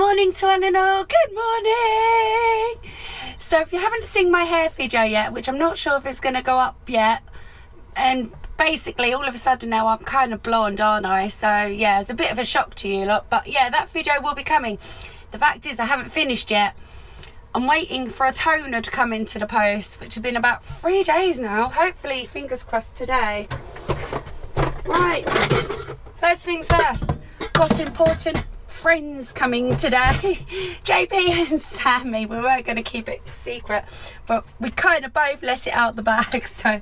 morning to one and all. Good morning. So if you haven't seen my hair video yet, which I'm not sure if it's going to go up yet, and basically all of a sudden now I'm kind of blonde, aren't I? So yeah, it's a bit of a shock to you lot, but yeah, that video will be coming. The fact is I haven't finished yet. I'm waiting for a toner to come into the post, which has been about 3 days now. Hopefully, fingers crossed today. Right, first things first, got important friends coming today. JP and Sammy. We were going to keep it secret, but we kind of both let it out the bag, so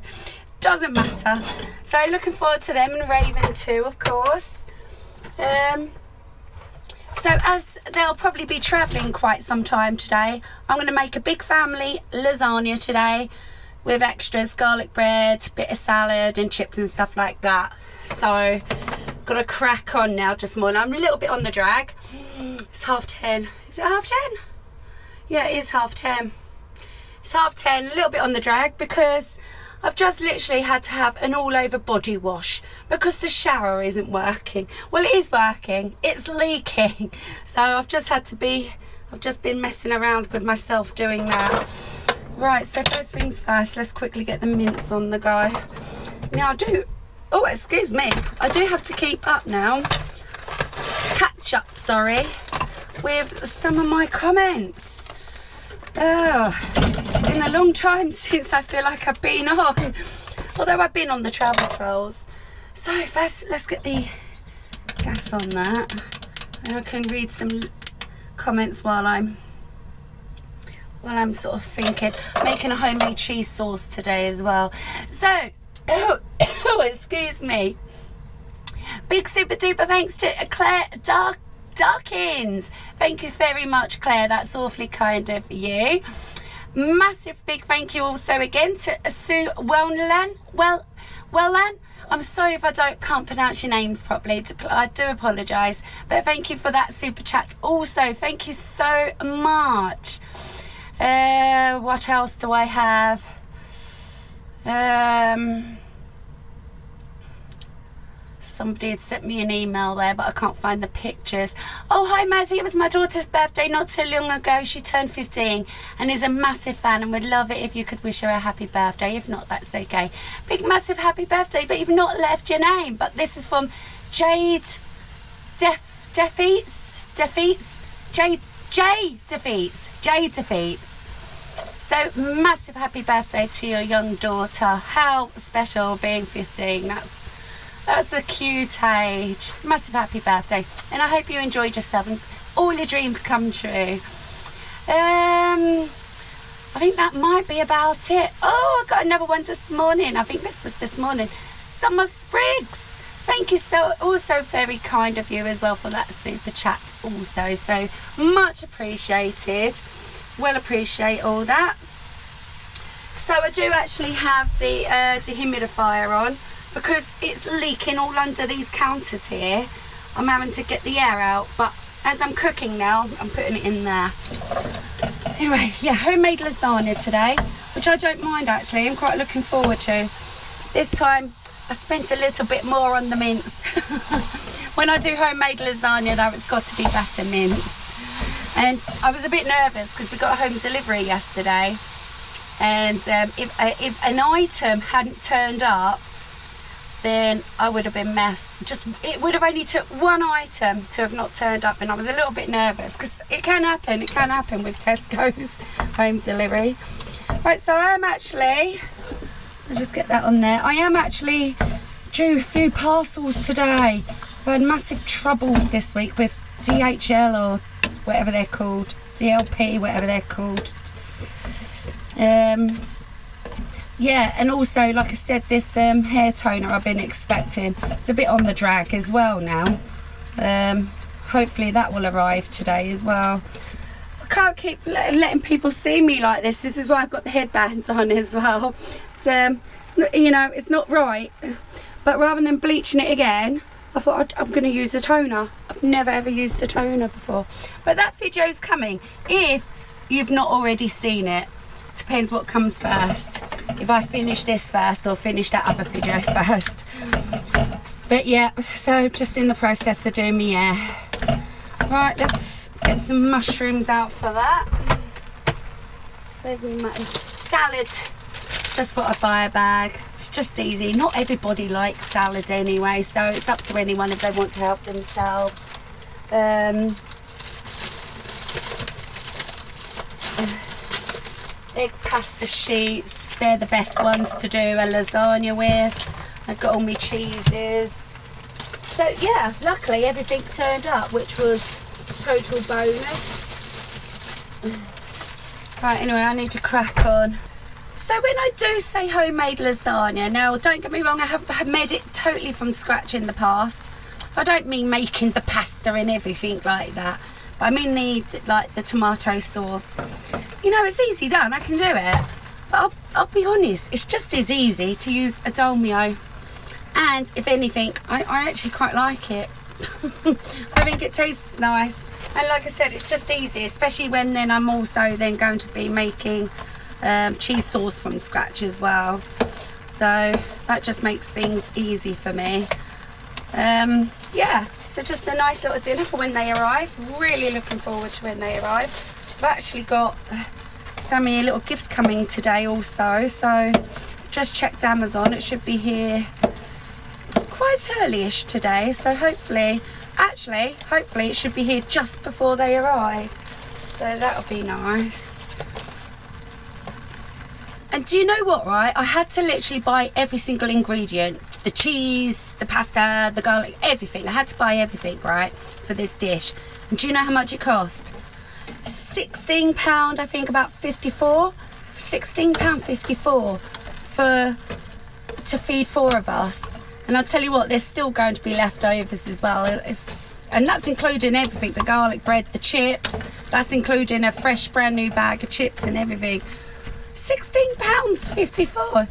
doesn't matter. So looking forward to them, and Raven too, of course. So as they'll probably be travelling quite some time today, I'm going to make a big family lasagna today with extras, garlic bread, bit of salad and chips and stuff like that. So gotta crack on now just more. I'm a little bit on the drag. It's 10:30. Is it 10:30? Yeah, it is 10:30. It's 10:30, a little bit on the drag because I've just literally had to have an all over body wash because the shower isn't working. Well, it is working, it's leaking. So I've just been messing around with myself doing that. Right, so first things first, let's quickly get the mince on the go. Now oh, excuse me, I do have to keep up now. Catch up, sorry, with some of my comments. Oh, been a long time since I feel like I've been on, although I've been on the travel trolls. So first, let's get the gas on that, and I can read some comments while I'm sort of thinking. Making a homemade cheese sauce today as well. So, oh, excuse me. Big super duper thanks to Claire Darkins. Thank you very much, Claire. That's awfully kind of you. Massive big thank you also again to Sue Wellland. I'm sorry if I can't pronounce your names properly. I do apologise. But thank you for that super chat. Also, thank you so much. What else do I have? Somebody had sent me an email there, but I can't find the pictures. Oh, hi Mazzy, it was my daughter's birthday not so long ago. She turned 15 and is a massive fan and would love it if you could wish her a happy birthday. If not, that's okay. Big massive happy birthday, but you've not left your name. But this is from Jade Defeats. So massive happy birthday to your young daughter. How special being 15. That's a cute age. Massive happy birthday, and I hope you enjoyed yourself and all your dreams come true. I think that might be about it. Oh, I got another one this morning. I think this was this morning. Summer Sprigs. Thank you also very kind of you as well for that super chat also. So much appreciated. Well appreciate all that. So I do actually have the dehumidifier on because it's leaking all under these counters here. I'm having to get the air out, but as I'm cooking now, I'm putting it in there. Anyway, yeah, homemade lasagna today, which I don't mind actually. I'm quite looking forward to. This time I spent a little bit more on the mince. When I do homemade lasagna though, it's got to be better mince. And I was a bit nervous because we got a home delivery yesterday, and if an item hadn't turned up, then I would have been messed. It would have only took one item to have not turned up, and I was a little bit nervous because it can happen with Tesco's home delivery. Right, so I am actually, I'll just get that on there, I am actually due a few parcels today. I've had massive troubles this week with DHL or whatever they're called, DLP, whatever they're called. Yeah, and also, like I said, this hair toner I've been expecting, it's a bit on the drag as well now. Hopefully that will arrive today as well. I can't keep letting people see me like this. This is why I've got the headband on as well. It's not, it's not right. But rather than bleaching it again, I thought I'm going to use a toner. I've never ever used a toner before. But that video's coming if you've not already seen it. Depends what comes first. If I finish this first or finish that other video first. But yeah, so just in the process of doing my hair. Right, let's get some mushrooms out for that. There's my mutton. Salad. Just thought I'd buy a bag. It's just easy. Not everybody likes salad anyway, so it's up to anyone if they want to help themselves. Egg pasta sheets. They're the best ones to do a lasagna with. I've got all my cheeses. So yeah, luckily everything turned up, which was a total bonus. Right, anyway, I need to crack on. So when I do say homemade lasagna, now don't get me wrong, I have made it totally from scratch in the past. I don't mean making the pasta and everything like that, but I mean the tomato sauce. You know, it's easy done, I can do it. But I'll be honest, it's just as easy to use a dolmio. And if anything, I actually quite like it. I think it tastes nice. And like I said, it's just easy, especially when then I'm also then going to be making cheese sauce from scratch as well. So that just makes things easy for me. Yeah, so just a nice little dinner for when they arrive. Really looking forward to when they arrive. I've actually got Sammy a little gift coming today also, so just checked Amazon. It should be here quite early-ish today, so hopefully it should be here just before they arrive, so that'll be nice. And do you know what, right, I had to literally buy every single ingredient, the cheese, the pasta, the garlic, everything. I had to buy everything, right, for this dish. And do you know how much it cost? £16, I think, about 54. £16.54 to feed 4 of us. And I'll tell you what, there's still going to be leftovers as well. And that's including everything, the garlic bread, the chips. That's including a fresh brand new bag of chips and everything. £16.54.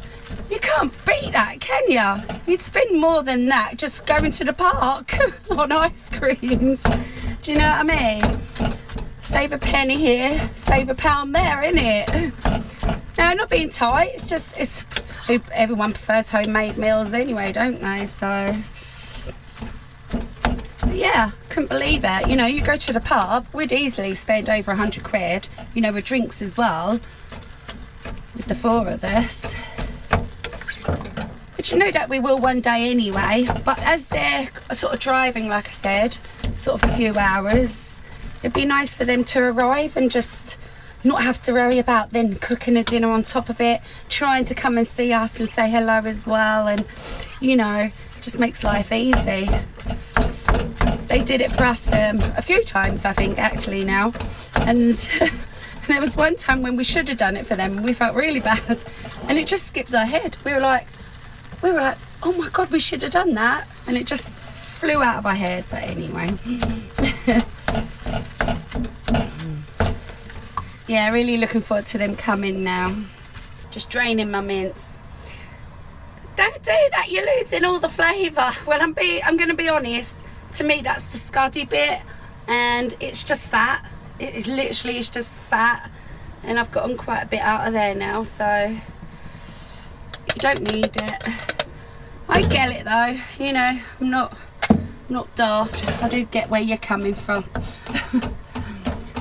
You can't beat that, can you? You'd spend more than that just going to the park on ice creams. Do you know what I mean? Save a penny here, save a £1 there, innit? No, not being tight. It's just, everyone prefers homemade meals anyway, don't they? So, but yeah, couldn't believe it. You know, you go to the pub, we'd easily spend over £100, you know, with drinks as well, with the 4 of us. Which you know that we will one day anyway, but as they're sort of driving, like I said, sort of a few hours, it'd be nice for them to arrive and just not have to worry about then cooking a dinner on top of it, trying to come and see us and say hello as well, and you know, just makes life easy. They did it for us a few times, I think, actually now, and there was one time when we should have done it for them and we felt really bad, and it just skipped our head. We were like, oh my god, we should have done that, and it just flew out of our head. But anyway. Yeah, really looking forward to them coming now. Just draining my mince. Don't do that, you're losing all the flavour. Well, I'm going to be honest, to me that's the scuddy bit, and it's just fat. It's just fat, and I've gotten quite a bit out of there now, so you don't need it. I get it though, you know, I'm not daft. I do get where you're coming from.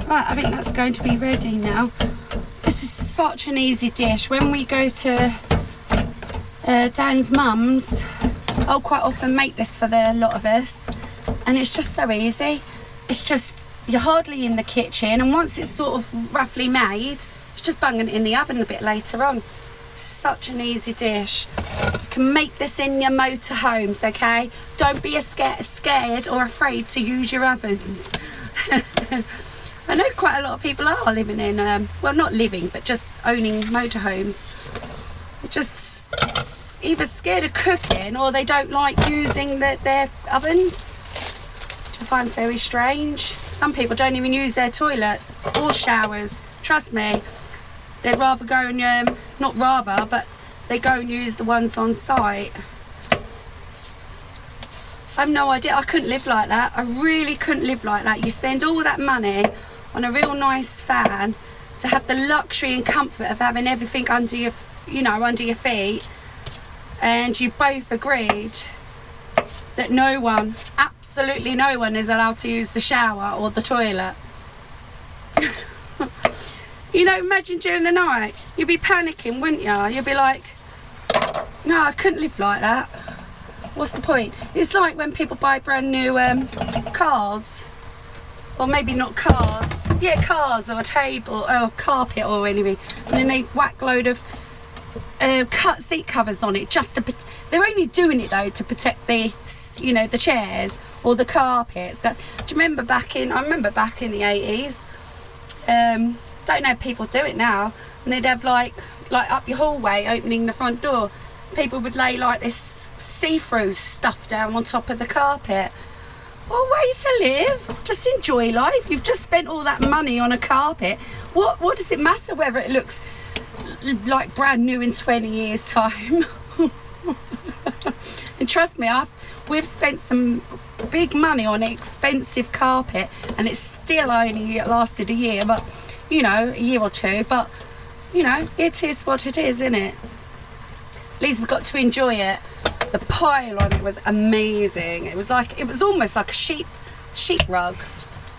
Right, I think that's going to be ready now. This is such an easy dish. When we go to Dan's mum's, I'll quite often make this for the lot of us, and it's just so easy. It's just, you're hardly in the kitchen, and once it's sort of roughly made, it's just bunging it in the oven a bit later on. Such an easy dish. You can make this in your motorhomes, okay? Don't be scared or afraid to use your ovens. I know quite a lot of people are living in, well, not living, but just owning motorhomes. They're just either scared of cooking or they don't like using their ovens, which I find very strange. Some people don't even use their toilets or showers. Trust me, they'd rather go and, not rather, but they go and use the ones on site. I've no idea. I couldn't live like that. I really couldn't live like that. You spend all that money on a real nice fan to have the luxury and comfort of having everything under your, you know, under your feet, and you both agreed that no one, absolutely no one is allowed to use the shower or the toilet. You know, imagine during the night, you'd be panicking, wouldn't you? You'd be like, no, I couldn't live like that. What's the point? It's like when people buy brand new cars, or maybe not cars, yeah, cars, or a table, or carpet, or anything, and then they whack load of seat covers on it just to. They're only doing it though to protect the, you know, the chairs or the carpets. Do you remember back in? I remember back in the 80s. Don't know if people do it now, and they'd have like up your hallway, opening the front door. People would lay like this see-through stuff down on top of the carpet. What a way to live. Just enjoy life. You've just spent all that money on a carpet. What does it matter whether it looks like brand new in 20 years time? And trust me, we've spent some big money on expensive carpet, and it's still only lasted a year, but you know, a year or two, but you know, it is what it is, isn't it? At least we've got to enjoy it. The pile on it was amazing. It was almost like a sheep rug.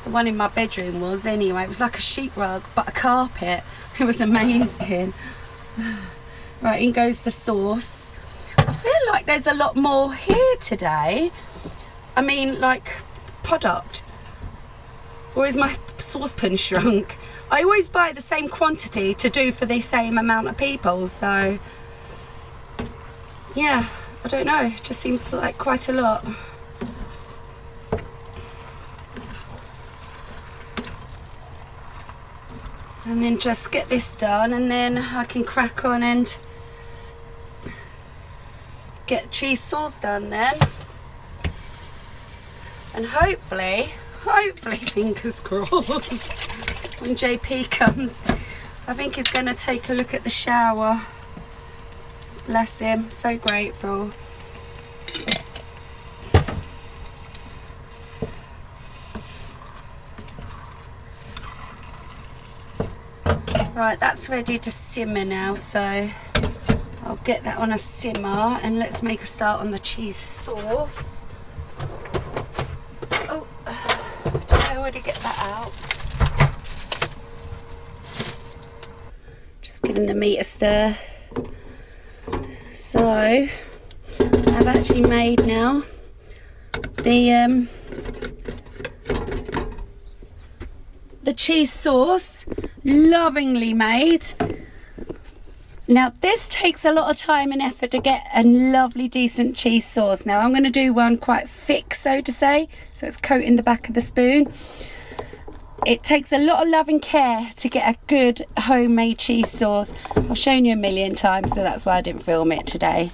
The one in my bedroom was, anyway. It was like a sheep rug, but a carpet. It was amazing. Right, in goes the sauce. I feel like there's a lot more here today. I mean, like, product. Or is my saucepan shrunk? I always buy the same quantity to do for the same amount of people, so yeah, I don't know, it just seems like quite a lot. And then just get this done, and then I can crack on and get cheese sauce done then. And hopefully, fingers crossed, when JP comes, I think he's going to take a look at the shower. Bless him, so grateful. Right, that's ready to simmer now, so I'll get that on a simmer, and let's make a start on the cheese sauce. Oh, did I already get that out? Just giving the meat a stir. So I've actually made now the cheese sauce, lovingly made. Now this takes a lot of time and effort to get a lovely decent cheese sauce. Now I'm going to do one quite thick, so to say, so it's coating the back of the spoon. It takes a lot of love and care to get a good homemade cheese sauce. I've shown you a million times, so that's why I didn't film it today.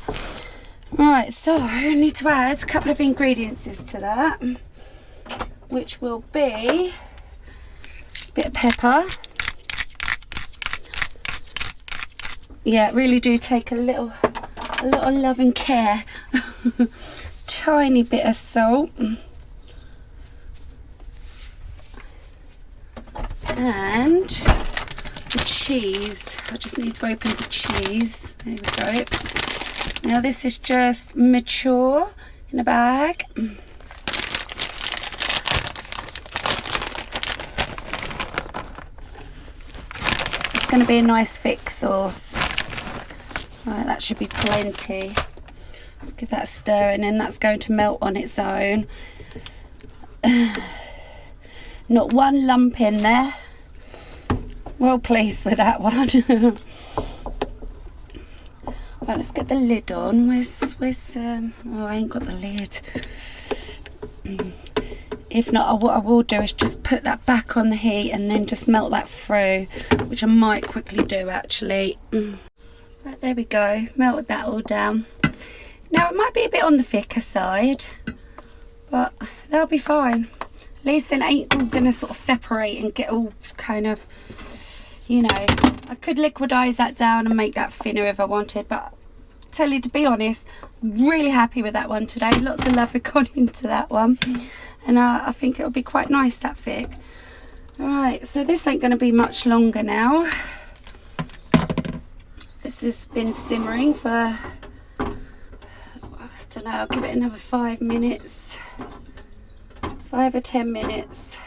Right, so I need to add a couple of ingredients to that, which will be a bit of pepper. Yeah, really do take a lot of love and care. Tiny bit of salt. And the cheese. I just need to open the cheese. There we go. Now this is just mature in a bag. It's going to be a nice thick sauce. Right, that should be plenty. Let's give that a stir, and then that's going to melt on its own. Not one lump in there. Well pleased with that one. Right, let's get the lid on. Where's oh, I ain't got the lid. If not, what I will do is just put that back on the heat and then just melt that through, which I might quickly do actually. Right, there we go, melted that all down. Now it might be a bit on the thicker side, but that'll be fine. At least it ain't all gonna sort of separate and get all kind of, you know, I could liquidize that down and make that thinner if I wanted, but tell you to be honest, I'm really happy with that one today. Lots of love has gone into that one, and I think it'll be quite nice that thick. Alright, so this ain't gonna be much longer now. This has been simmering for, I don't know, I'll give it another 5 minutes. 5 or 10 minutes.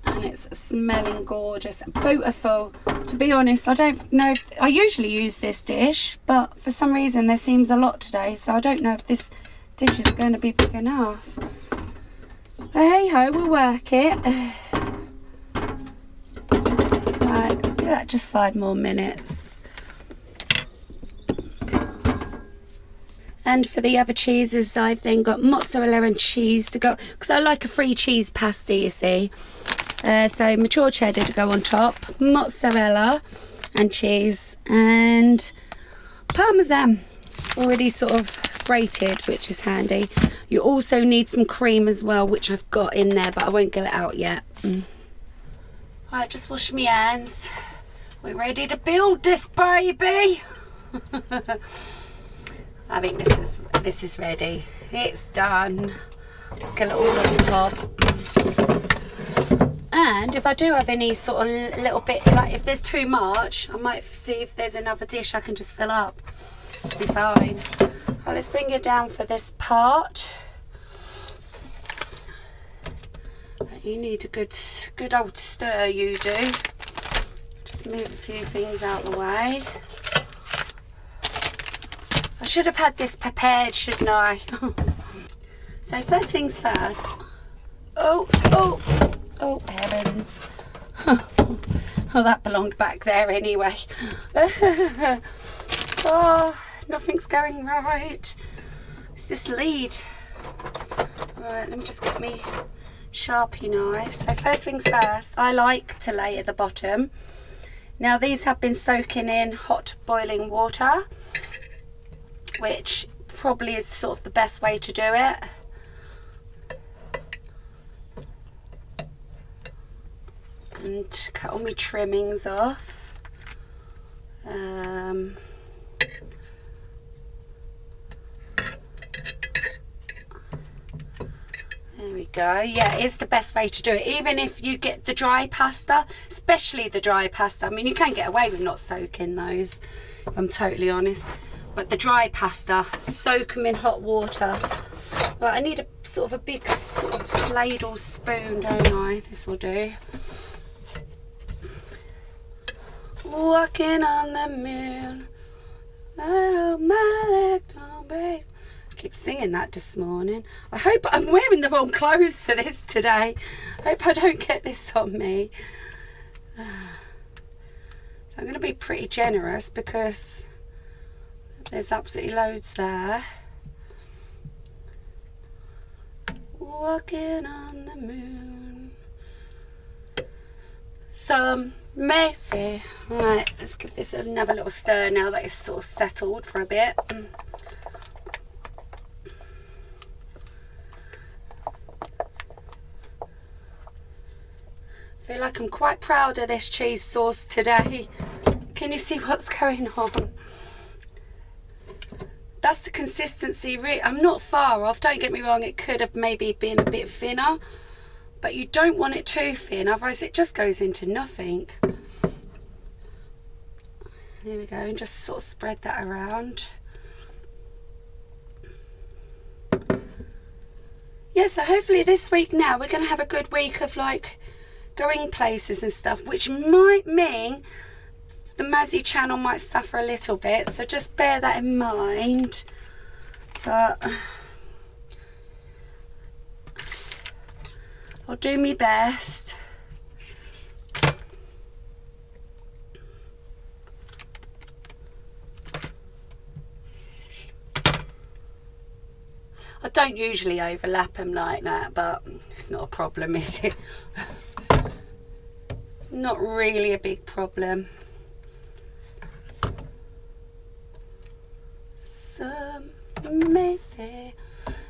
And it's smelling gorgeous, beautiful. To be honest, I don't know if I usually use this dish, but for some reason there seems a lot today, so I don't know if this dish is going to be big enough. But hey ho, we'll work it. Right, give that just 5 more minutes. And for the other cheeses, I've then got mozzarella and cheese to go, because I like a free cheese pasta, you see. So mature cheddar to go on top, mozzarella and cheese, and parmesan already sort of grated, which is handy. You also need some cream as well, which I've got in there, but I won't get it out yet. Right, just wash my hands. We're ready to build this baby. I think this is ready. It's done. Let's get it all on top. And if I do have any sort of little bit, like if there's too much, I might see if there's another dish I can just fill up. It'll be fine. Right, let's bring it down for this part. You need a good old stir, you do. Just move a few things out of the way. I should have had this prepared, shouldn't I? So first things first. Oh heavens. Oh, that belonged back there anyway. Oh, nothing's going right. It's this lead. Right, let me just get me Sharpie knife. So first things first, I like to lay at the bottom. Now these have been soaking in hot boiling water, which probably is sort of the best way to do it. And cut all my trimmings off. There we go. Yeah, it's the best way to do it. Even if you get the dry pasta, especially the dry pasta. I mean, you can get away with not soaking those, if I'm totally honest. But the dry pasta, soak them in hot water. Right, I need a sort of a big sort of ladle spoon, don't I? This will do. Walking on the moon, oh, my leg don't break. I keep singing that this morning. I hope I'm wearing the wrong clothes for this today. I hope I don't get this on me. So I'm going to be pretty generous because there's absolutely loads there. Walking on the moon. Some may say. Right, let's give this another little stir now that it's sort of settled for a bit. I feel like I'm quite proud of this cheese sauce today. Can you see what's going on? That's the consistency. I'm not far off, don't get me wrong, it could have maybe been a bit thinner, but you don't want it too thin, otherwise it just goes into nothing. There we go, and just sort of spread that around. Yeah, so hopefully this week now we're going to have a good week of like going places and stuff, which might mean the Mazzy channel might suffer a little bit, so just bear that in mind. But I'll do my best. I don't usually overlap them like that, but it's not a problem, is it? Not really a big problem. Some may say.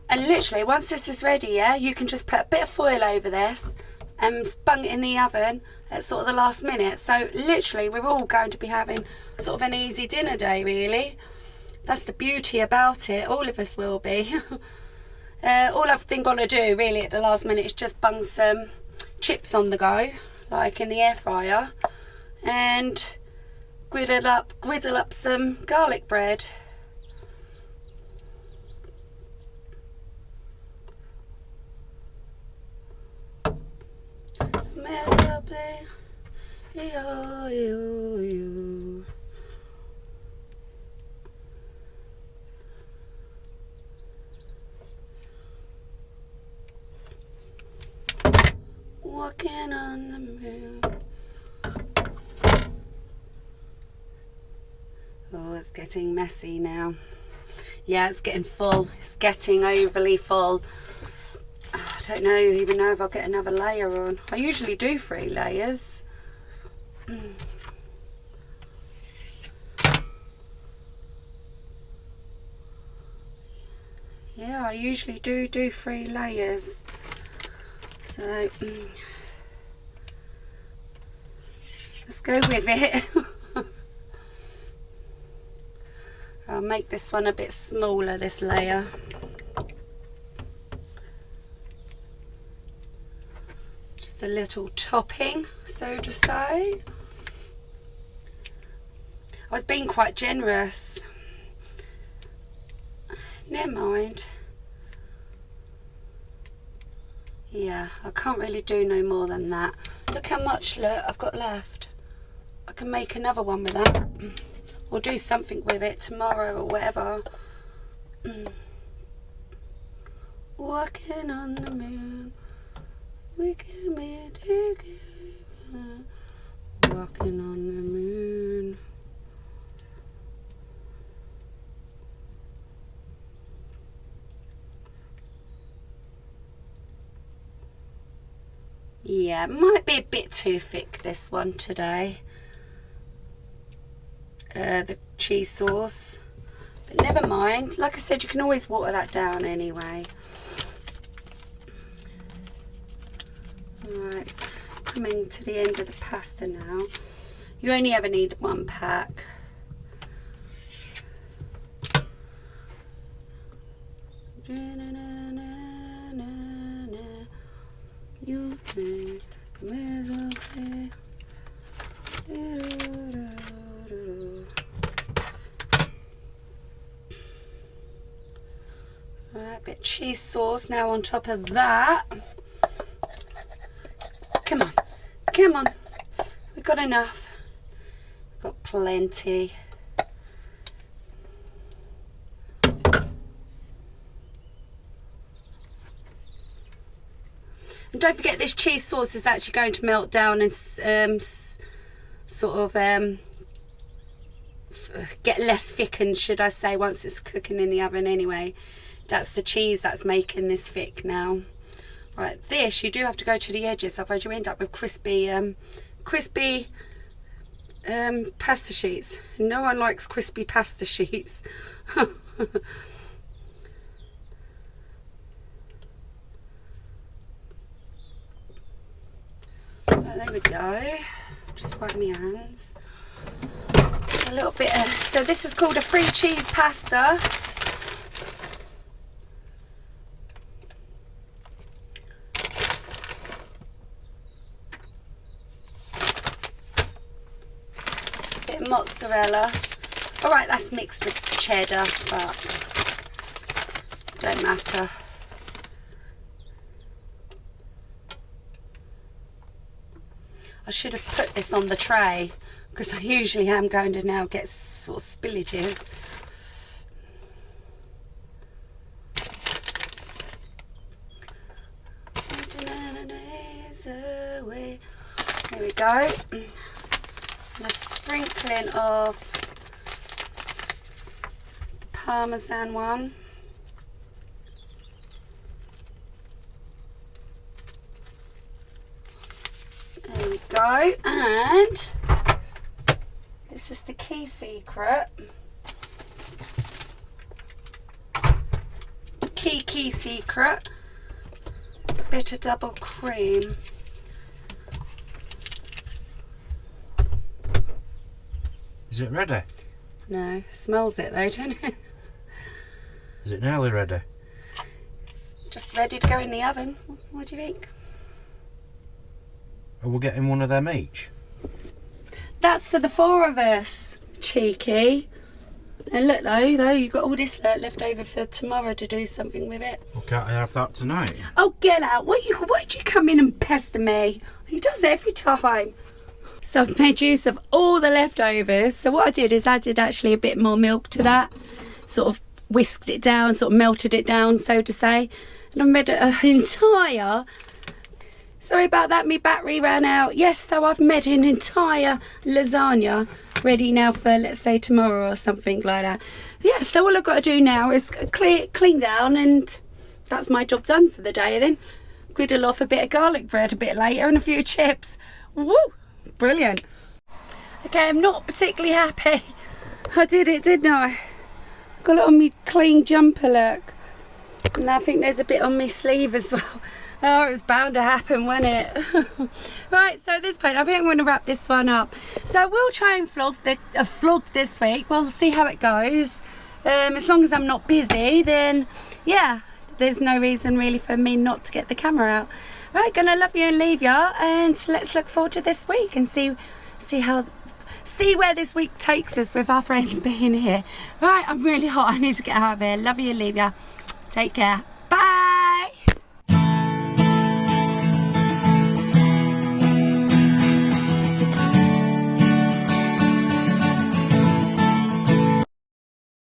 And literally, once this is ready, yeah, you can just put a bit of foil over this and bung it in the oven at sort of the last minute. So literally, we're all going to be having sort of an easy dinner day, really. That's the beauty about it. All of us will be. All I've then got to do, really, at the last minute is just bung some chips on the go, like in the air fryer, and griddle up some garlic bread. Walking on the moon. Oh, it's getting messy now. Yeah, it's getting full. It's getting overly full. Oh, I don't even know if I'll get another layer on. I usually do 3 layers. Yeah, I usually do 3 layers. So let's go with it. I'll make this one a bit smaller, this layer. Just a little topping, so to say. I was being quite generous. Never mind. Yeah, I can't really do no more than that. Look how much I've got left. I can make another one with that. Or do something with it tomorrow or whatever. Walking on the moon. We can be together. Walking on the moon. Yeah, it might be a bit too thick, this one today. The cheese sauce. But never mind. Like I said, you can always water that down anyway. Alright, coming to the end of the pasta now. You only ever need 1 pack. You may as well say. Alright, bit of cheese sauce now on top of that. Come on, come on. We've got enough. We've got plenty. And don't forget, this cheese sauce is actually going to melt down and sort of get less thickened, should I say, once it's cooking in the oven anyway. That's the cheese that's making this thick now. Right, this, you do have to go to the edges, otherwise you end up with crispy pasta sheets. No one likes crispy pasta sheets. There we go. Just wipe my hands. A little bit of, so this is called a 3 cheese pasta. Bit of mozzarella. Alright, that's mixed with cheddar, but don't matter. I should have put this on the tray, because I usually am going to now get sort of spillages. There we go. And a sprinkling of the Parmesan one. There we go, and this is the key secret. Key secret. It's a bit of double cream. Is it ready? No, smells it though, doesn't it? Is it nearly ready? Just ready to go in the oven. What do you think? Are we getting one of them each? That's for the 4 of us, cheeky. And look though, you've got all this left over for tomorrow to do something with it. Well, can't I have that tonight? Oh, get out. Why'd you come in and pester me? He does it every time. So I've made use of all the leftovers. So what I did is added actually a bit more milk to that, sort of whisked it down, sort of melted it down, so to say. And I've made an entire, sorry about that, my battery ran out. Yes, so I've made an entire lasagna ready now for, let's say, tomorrow or something like that. Yeah, so all I've got to do now is clean down, and that's my job done for the day then. Griddle off a bit of garlic bread a bit later and a few chips. Woo! Brilliant. Okay, I'm not particularly happy. I did it, didn't I? Got it on me clean jumper, look. And I think there's a bit on my sleeve as well. Oh, it was bound to happen, wasn't it? Right, so at this point, I think I'm going to wrap this one up. So we'll try and vlog this week. We'll see how it goes. As long as I'm not busy, then yeah, there's no reason really for me not to get the camera out. Right, gonna love you and leave you, and let's look forward to this week and see where this week takes us with our friends being here. Right, I'm really hot. I need to get out of here. Love you and leave you. Take care. Bye.